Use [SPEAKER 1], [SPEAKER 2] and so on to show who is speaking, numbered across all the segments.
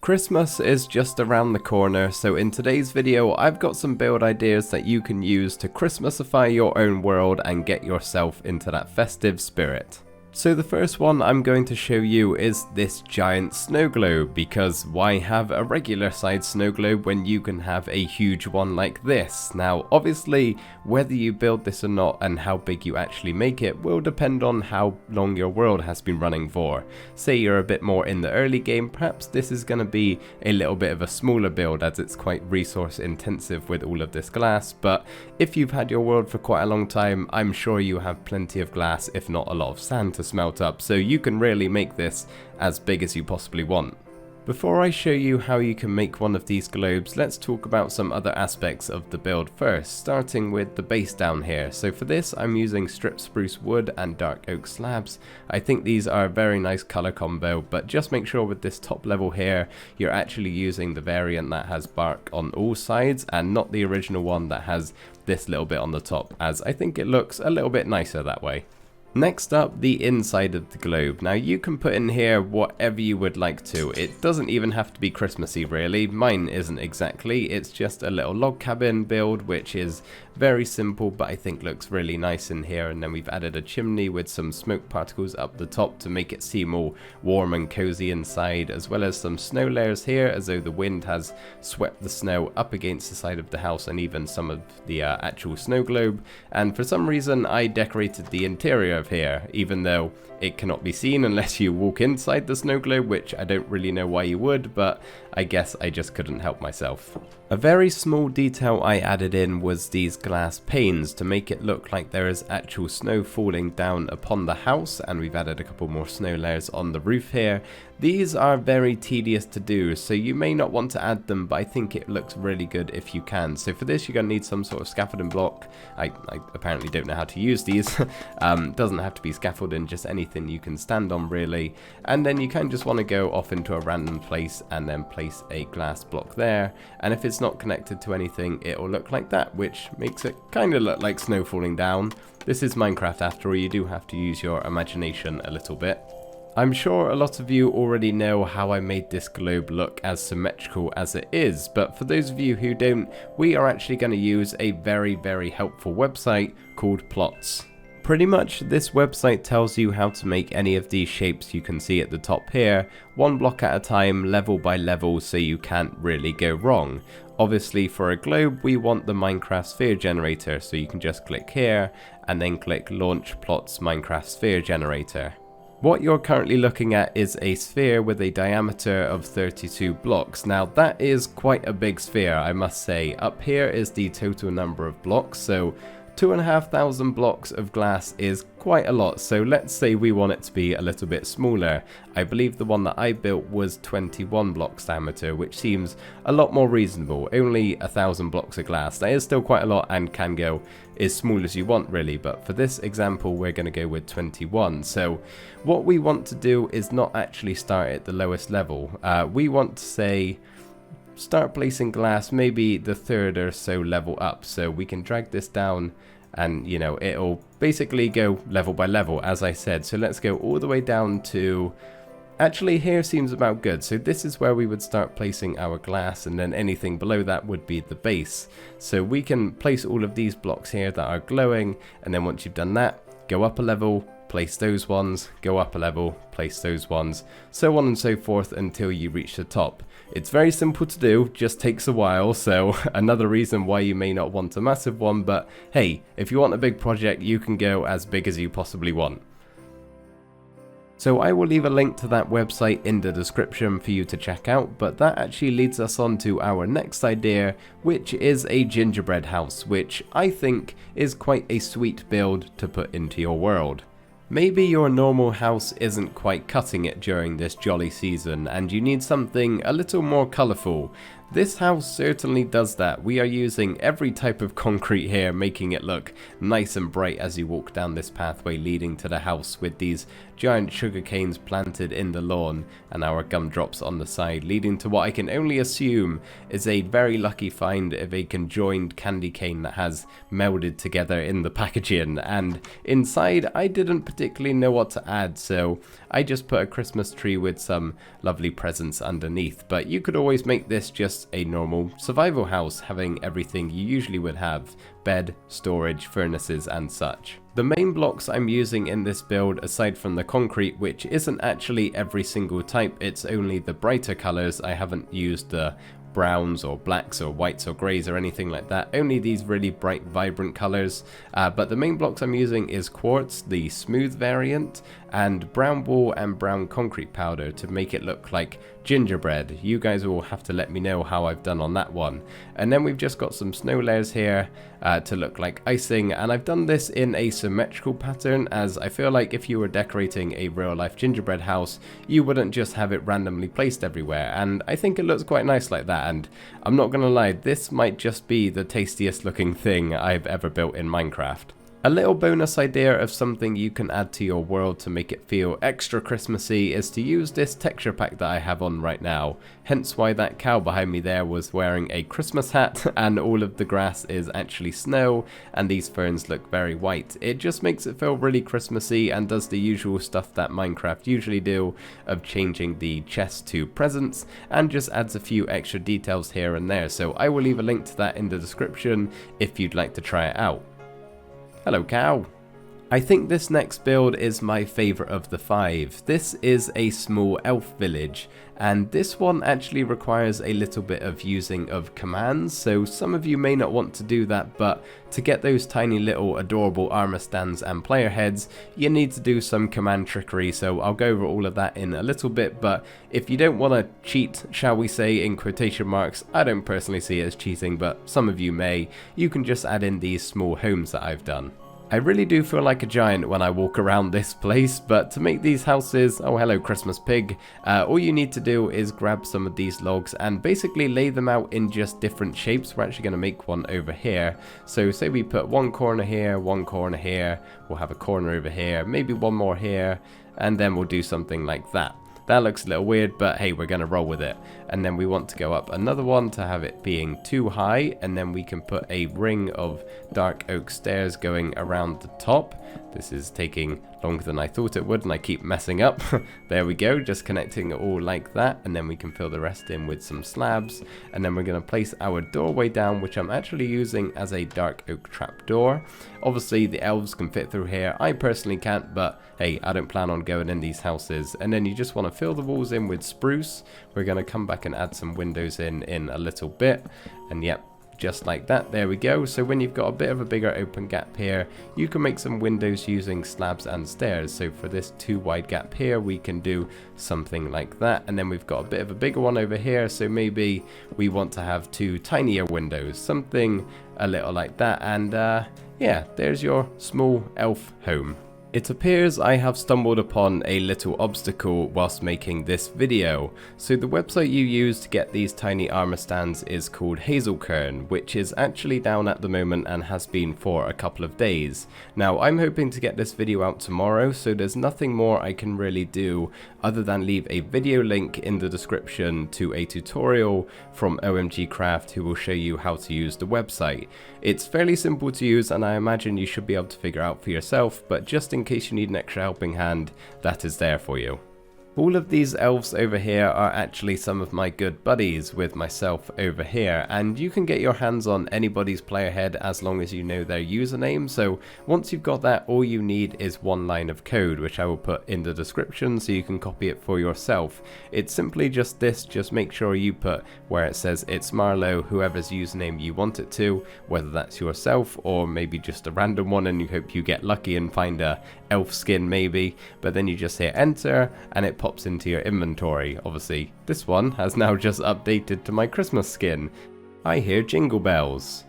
[SPEAKER 1] Christmas is just around the corner, so in today's video I've got some build ideas that you can use to Christmasify your own world and get yourself into that festive spirit. So the first one I'm going to show you is this giant snow globe, because why have a regular sized snow globe when you can have a huge one like this? Now obviously whether you build this or not and how big you actually make it will depend on how long your world has been running for. Say you're a bit more in the early game, perhaps this is going to be a little bit of a smaller build as it's quite resource intensive with all of this glass, but if you've had your world for quite a long time, I'm sure you have plenty of glass, if not a lot of sand to smelt up, so you can really make this as big as you possibly want. Before I show you how you can make one of these globes, let's talk about some other aspects of the build first, starting with the base down here. So for this I'm using strip spruce wood and dark oak slabs. I think these are a very nice color combo, but just make sure with this top level here you're actually using the variant that has bark on all sides and not the original one that has this little bit on the top, as I think it looks a little bit nicer that way. Next up, the inside of the globe. Now you can put in here whatever you would like to. It doesn't even have to be Christmassy really. Mine isn't exactly. It's just a little log cabin build which is very simple but I think looks really nice in here, and then we've added a chimney with some smoke particles up the top to make it seem all warm and cozy inside, as well as some snow layers here as though the wind has swept the snow up against the side of the house and even some of the actual snow globe. And for some reason I decorated the interior of here, even though it cannot be seen unless you walk inside the snow globe, which I don't really know why you would, but I guess I just couldn't help myself. A very small detail I added in was these glass panes to make it look like there is actual snow falling down upon the house, and we've added a couple more snow layers on the roof here. These are very tedious to do, so you may not want to add them, but I think it looks really good if you can. So for this you're going to need some sort of scaffolding block. I apparently don't know how to use these. Doesn't have to be scaffolding, just anything you can stand on really. And then you kind of just want to go off into a random place and then place a glass block there. And if it's not connected to anything, it will look like that, which makes it kind of look like snow falling down. This is Minecraft after all, you do have to use your imagination a little bit. I'm sure a lot of you already know how I made this globe look as symmetrical as it is, but for those of you who don't, we are actually going to use a very helpful website called Plots. Pretty much this website tells you how to make any of these shapes you can see at the top here, one block at a time, level by level, so you can't really go wrong. Obviously for a globe we want the Minecraft sphere generator, so you can just click here and then click launch Plots Minecraft sphere generator. What you're currently looking at is a sphere with a diameter of 32 blocks. Now that is quite a big sphere, I must say. Up here is the total number of blocks, so 2,500 blocks of glass is quite a lot, so let's say we want it to be a little bit smaller. I believe the one that I built was 21 blocks diameter, which seems a lot more reasonable. Only 1,000 blocks of glass. That is still quite a lot and can go as small as you want really, but for this example we're going to go with 21. So what we want to do is not actually start at the lowest level. We want to say start placing glass maybe the third or so level up, so we can drag this down and you know it'll basically go level by level as I said. So let's go all the way down to, actually here seems about good, so this is where we would start placing our glass, and then anything below that would be the base. So we can place all of these blocks here that are glowing, and then once you've done that, go up a level, place those ones, go up a level, place those ones, so on and so forth until you reach the top. It's very simple to do, just takes a while, so another reason why you may not want a massive one, but hey, if you want a big project you can go as big as you possibly want. So I will leave a link to that website in the description for you to check out, but that actually leads us on to our next idea, which is a gingerbread house, which I think is quite a sweet build to put into your world. Maybe your normal house isn't quite cutting it during this jolly season and you need something a little more colourful. this house certainly does that. We are using every type of concrete here, making it look nice and bright as you walk down this pathway leading to the house, with these giant sugar canes planted in the lawn and our gumdrops on the side, leading to what I can only assume is a very lucky find of a conjoined candy cane that has melded together in the packaging. And inside, I didn't particularly know what to add, so I just put a Christmas tree with some lovely presents underneath. But you could always make this just a normal survival house, having everything you usually would have: bed, storage, furnaces and such. The main blocks I'm using in this build, aside from the concrete, which isn't actually every single type, it's only the brighter colours. I haven't used the browns or blacks or whites or greys or anything like that, only these really bright vibrant colours. But the main blocks I'm using is quartz, the smooth variant, and brown wool and brown concrete powder to make it look like gingerbread. You guys will have to let me know how I've done on that one. And then we've just got some snow layers here to look like icing, and I've done this in a symmetrical pattern, as I feel like if you were decorating a real life gingerbread house, you wouldn't just have it randomly placed everywhere, and I think it looks quite nice like that. And I'm not gonna lie, this might just be the tastiest looking thing I've ever built in Minecraft. A little bonus idea of something you can add to your world to make it feel extra Christmassy is to use this texture pack that I have on right now. Hence why that cow behind me there was wearing a Christmas hat and all of the grass is actually snow and these ferns look very white. It just makes it feel really Christmassy and does the usual stuff that Minecraft usually do of changing the chest to presents, and just adds a few extra details here and there. So I will leave a link to that in the description if you'd like to try it out. Hello, cow. I think this next build is my favourite of the 5. This is a small elf village, and this one actually requires a little bit of using of commands, so some of you may not want to do that, but to get those tiny little adorable armor stands and player heads, you need to do some command trickery, so I'll go over all of that in a little bit. But if you don't want to cheat, shall we say, in quotation marks, I don't personally see it as cheating, but some of you may, you can just add in these small homes that I've done. I really do feel like a giant when I walk around this place, but to make these houses, oh hello Christmas pig, all you need to do is grab some of these logs and basically lay them out in just different shapes. We're actually going to make one over here. So say we put one corner here, we'll have a corner over here, maybe one more here, and then we'll do something like that. That looks a little weird, but hey, we're going to roll with it. And then we want to go up another one to have it being too high, and then we can put a ring of dark oak stairs going around the top. This is taking longer than I thought it would, and I keep messing up. There we go, just connecting it all like that, and then we can fill the rest in with some slabs. And then we're going to place our doorway down, which I'm actually using as a dark oak trapdoor. Obviously the elves can fit through here, I personally can't, but hey, I don't plan on going in these houses. And then you just want to fill the walls in with spruce. We're going to come back and add some windows in a little bit, and yep, just like that, there we go. So when you've got a bit of a bigger open gap here, you can make some windows using slabs and stairs. So for this too wide gap here, we can do something like that. And then we've got a bit of a bigger one over here, so maybe we want to have two tinier windows, something a little like that. And yeah, there's your small elf home. It appears I have stumbled upon a little obstacle whilst making this video. So the website you use to get these tiny armor stands is called Hazelkern, which is actually down at the moment and has been for a couple of days. Now I'm hoping to get this video out tomorrow, so there's nothing more I can really do other than leave a video link in the description to a tutorial from OMG Craft who will show you how to use the website. It's fairly simple to use and I imagine you should be able to figure out for yourself, but just in case you need an extra helping hand, that is there for you. All of these elves over here are actually some of my good buddies with myself over here, and you can get your hands on anybody's player head as long as you know their username. So once you've got that, all you need is one line of code, which I will put in the description so you can copy it for yourself. It's simply just this, just make sure you put where it says it's Marlow, whoever's username you want it to, whether that's yourself or maybe just a random one and you hope you get lucky and find a elf skin maybe, but then you just hit enter and it pops into your inventory. Obviously this one has now just updated to my Christmas skin. I hear jingle bells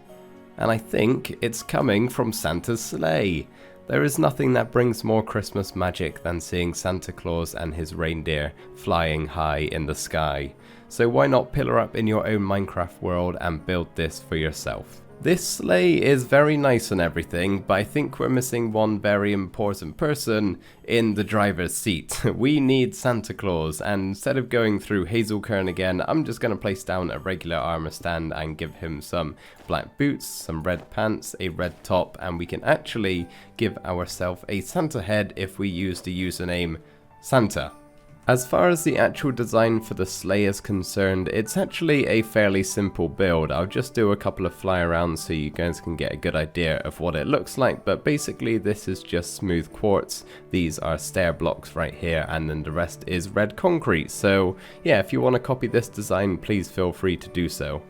[SPEAKER 1] and I think it's coming from Santa's sleigh. There is nothing that brings more Christmas magic than seeing Santa Claus and his reindeer flying high in the sky. So why not pillar up in your own Minecraft world and build this for yourself? This sleigh is very nice and everything, but I think we're missing one very important person in the driver's seat. We need Santa Claus, and instead of going through Hazelkern again, I'm just going to place down a regular armor stand and give him some black boots, some red pants, a red top, and we can actually give ourselves a Santa head if we use the username Santa. As far as the actual design for the sleigh is concerned, it's actually a fairly simple build. I'll just do a couple of fly arounds so you guys can get a good idea of what it looks like, but basically this is just smooth quartz. These are stair blocks right here, and then the rest is red concrete. So yeah, if you want to copy this design, please feel free to do so.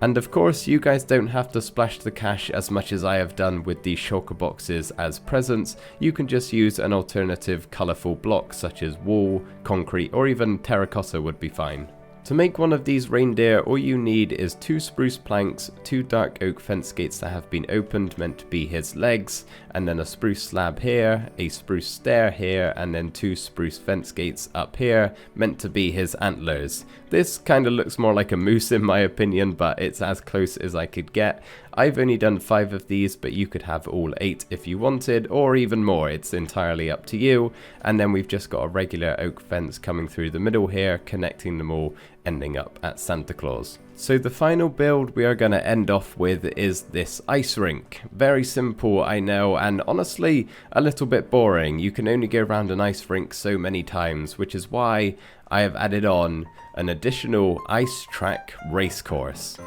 [SPEAKER 1] And of course, you guys don't have to splash the cash as much as I have done with these shulker boxes as presents. You can just use an alternative colourful block such as wool, concrete, or even terracotta would be fine. To make one of these reindeer, all you need is 2 spruce planks, 2 dark oak fence gates that have been opened meant to be his legs, and then a spruce slab here, a spruce stair here, and then 2 spruce fence gates up here meant to be his antlers. This kind of looks more like a moose in my opinion, but it's as close as I could get. I've only done 5 of these, but you could have all 8 if you wanted, or even more, it's entirely up to you. And then we've just got a regular oak fence coming through the middle here, connecting them all, ending up at Santa Claus. So the final build we are going to end off with is this ice rink. Very simple, I know, and honestly a little bit boring. You can only go around an ice rink so many times, which is why I have added on an additional ice track race course.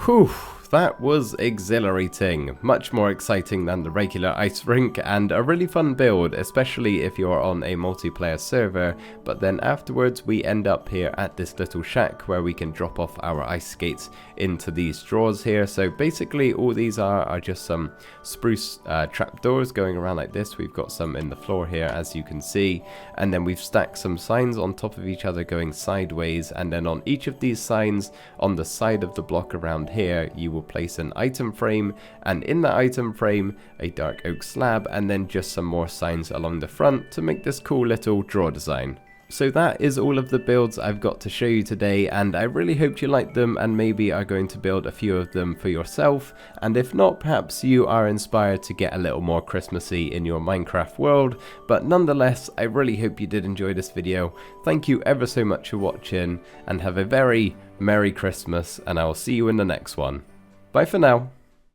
[SPEAKER 1] Whew, that was exhilarating. Much more exciting than the regular ice rink, and a really fun build, especially if you're on a multiplayer server. But then afterwards we end up here at this little shack where we can drop off our ice skates into these drawers here. So basically all these are just some spruce trapdoors going around like this. We've got some in the floor here, as you can see, and then we've stacked some signs on top of each other going sideways, and then on each of these signs on the side of the block around here you will place an item frame, and in that item frame a dark oak slab, and then just some more signs along the front to make this cool little drawer design. So that is all of the builds I've got to show you today, and I really hope you liked them and maybe are going to build a few of them for yourself. And if not, perhaps you are inspired to get a little more Christmassy in your Minecraft world. But nonetheless, I really hope you did enjoy this video. Thank you ever so much for watching, and have a very Merry Christmas, and I will see you in the next one. Bye for now.